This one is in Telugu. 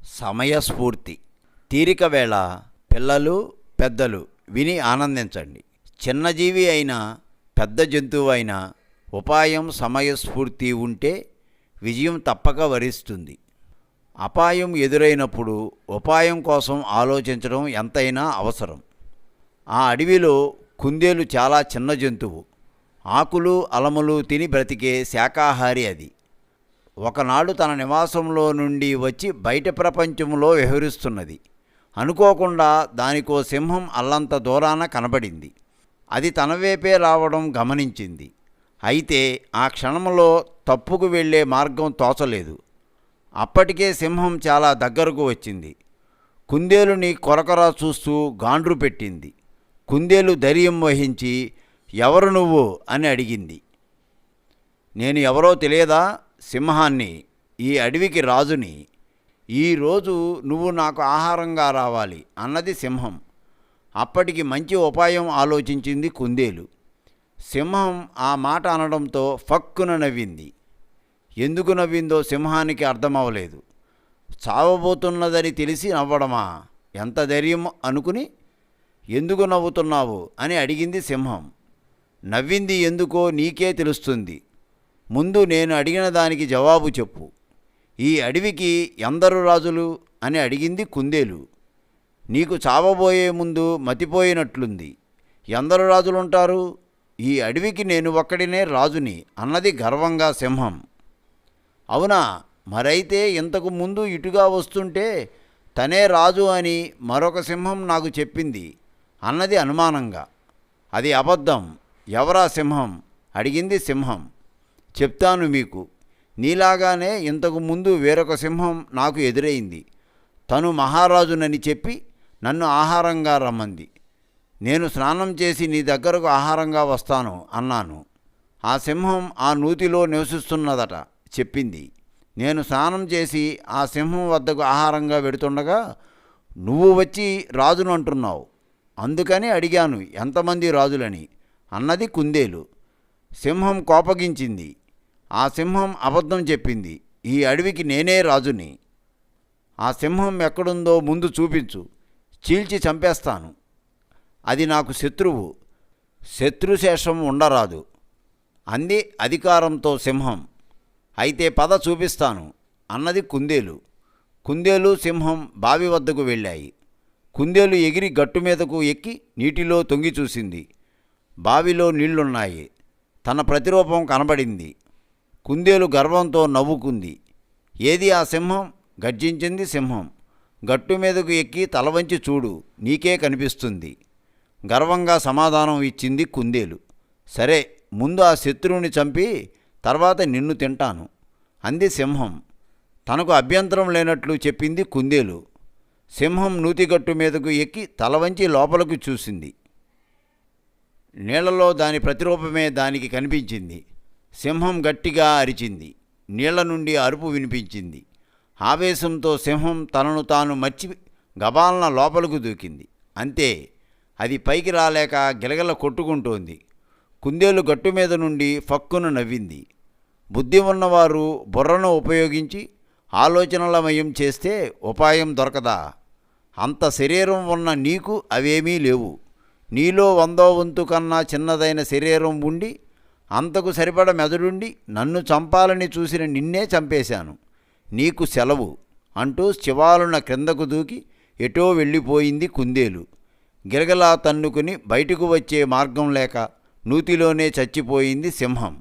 సమయస్ఫూర్తి. తీరిక వేళ పిల్లలు పెద్దలు విని ఆనందించండి. చిన్న జీవి అయినా పెద్ద జంతువు అయినా ఉపాయం సమయస్ఫూర్తి ఉంటే విజయం తప్పక వరిస్తుంది. అపాయం ఎదురైనప్పుడు ఉపాయం కోసం ఆలోచించడం ఎంతైనా అవసరం. ఆ అడవిలో కుందేలు చాలా చిన్న జంతువు. ఆకులు అలములు తిని బ్రతికే శాకాహారి అది. ఒకనాడు తన నివాసంలో నుండి వచ్చి బయట ప్రపంచంలో విహరిస్తున్నది. అనుకోకుండా దానికో సింహం అల్లంత దూరాన కనబడింది. అది తన వైపే రావడం గమనించింది. అయితే ఆ క్షణంలో తప్పుకు వెళ్ళే మార్గం తోచలేదు. అప్పటికే సింహం చాలా దగ్గరకు వచ్చింది. కుందేలుని కొరకొరా చూస్తూ గాండ్రు పెట్టింది. కుందేలు ధైర్యం వహించి, ఎవరు నువ్వు అని అడిగింది. నేను ఎవరో తెలియదా? సింహాన్ని, ఈ అడవికి రాజుని. ఈరోజు నువ్వు నాకు ఆహారంగా రావాలి అన్నది సింహం. అప్పటికి మంచి ఉపాయం ఆలోచించింది కుందేలు. సింహం ఆ మాట అనడంతో ఫక్కున నవ్వింది. ఎందుకు నవ్విందో సింహానికి అర్థమవలేదు. చావబోతున్నదని తెలిసి నవ్వడమా? ఎంత ధైర్యం అనుకుని, ఎందుకు నవ్వుతున్నావు అని అడిగింది సింహం. నవ్వింది ఎందుకో నీకే తెలుస్తుంది. ముందు నేను అడిగిన దానికి జవాబు చెప్పు. ఈ అడవికి ఎందరు రాజులు అని అడిగింది కుందేలు. నీకు చావబోయే ముందు మతిపోయినట్లుంది. ఎందరు రాజులుంటారు? ఈ అడవికి నేను ఒక్కడినే రాజుని అన్నది గర్వంగా సింహం. అవునా? మరైతే ఇంతకు ముందు ఇటుగా వస్తుంటే తనే రాజు అని మరొక సింహం నాకు చెప్పింది అన్నది అనుమానంగా. అది అబద్ధం. ఎవరా సింహం అడిగింది సింహం. చెప్తాను మీకు. నీలాగానే ఇంతకు ముందు వేరొక సింహం నాకు ఎదురైంది. తను మహారాజునని చెప్పి నన్ను ఆహారంగా రమ్మంది. నేను స్నానం చేసి నీ దగ్గరకు ఆహారంగా వస్తాను అన్నాను. ఆ సింహం ఆ నూతిలో నివసిస్తున్నదట చెప్పింది. నేను స్నానం చేసి ఆ సింహం వద్దకు ఆహారంగా వెడుతుండగా నువ్వు వచ్చి రాజును అంటున్నావు. అందుకని అడిగాను ఎంతమంది రాజులని అన్నది కుందేలు. సింహం కోపగించింది. ఆ సింహం అబద్ధం చెప్పింది. ఈ అడవికి నేనే రాజుని. ఆ సింహం ఎక్కడుందో ముందు చూపించు, చీల్చి చంపేస్తాను. అది నాకు శత్రువు. శత్రుశేషం ఉండరాదు అంది అధికారంతో సింహం. అయితే పద చూపిస్తాను అన్నది కుందేలు. కుందేలు సింహం బావి వద్దకు వెళ్ళాయి. కుందేలు ఎగిరి గట్టు మీదకు ఎక్కి నీటిలో తొంగి చూసింది. బావిలో నీళ్లున్నాయి. తన ప్రతిరూపం కనబడింది. కుందేలు గర్వంతో నవ్వుకుంది. ఏది ఆ సింహం? గర్జించింది సింహం. గట్టు మీదకు ఎక్కి తల వంచి చూడు, నీకే కనిపిస్తుంది గర్వంగా సమాధానం ఇచ్చింది కుందేలు. సరే, ముందు ఆ శత్రువుని చంపి తర్వాత నిన్ను తింటాను అంది సింహం. తనకు అభ్యంతరం లేనట్లు చెప్పింది కుందేలు. సింహం నూతిగట్టు మీదకు ఎక్కి తల వంచి లోపలకు చూసింది. నీళ్లలో దాని ప్రతిరూపమే దానికి కనిపించింది. సింహం గట్టిగా అరిచింది. నీళ్ల నుండి అరుపు వినిపించింది. ఆవేశంతో సింహం తనను తాను మర్చి గబాలన లోపలకు దూకింది. అంతే, అది పైకి రాలేక గిలగిల కొట్టుకుంటోంది. కుందేలు గట్టు మీద నుండి ఫక్కున నవ్వింది. బుద్ధి ఉన్నవారు బుర్రను ఉపయోగించి ఆలోచనలమయం చేస్తే ఉపాయం దొరకదా? అంత శరీరం ఉన్న నీకు అవేమీ లేవు. నీలో 100వ వంతు కన్నా చిన్నదైన శరీరం ఉండి అంతకు సరిపడ మెదడుండి నన్ను చంపాలని చూసిన నిన్నే చంపేశాను. నీకు సెలవు అంటూ శివాలున క్రిందకు దూకి ఎటో వెళ్ళిపోయింది కుందేలు. గిరగలా తన్నుకుని బయటకు వచ్చే మార్గం లేక నూతిలోనే చచ్చిపోయింది సింహం.